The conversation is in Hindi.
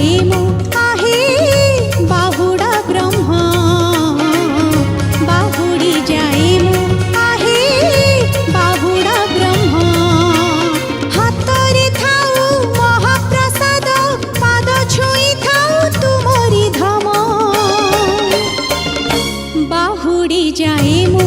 जाए मु आहे बाहुड़ा ब्रह्मा बाहुड़ी जाए मु आहे बाहुड़ा ब्रह्मा हातरे थाऊ महाप्रसाद पाद छुई थाऊ तुमरी धाम बाहुड़ी जाए मु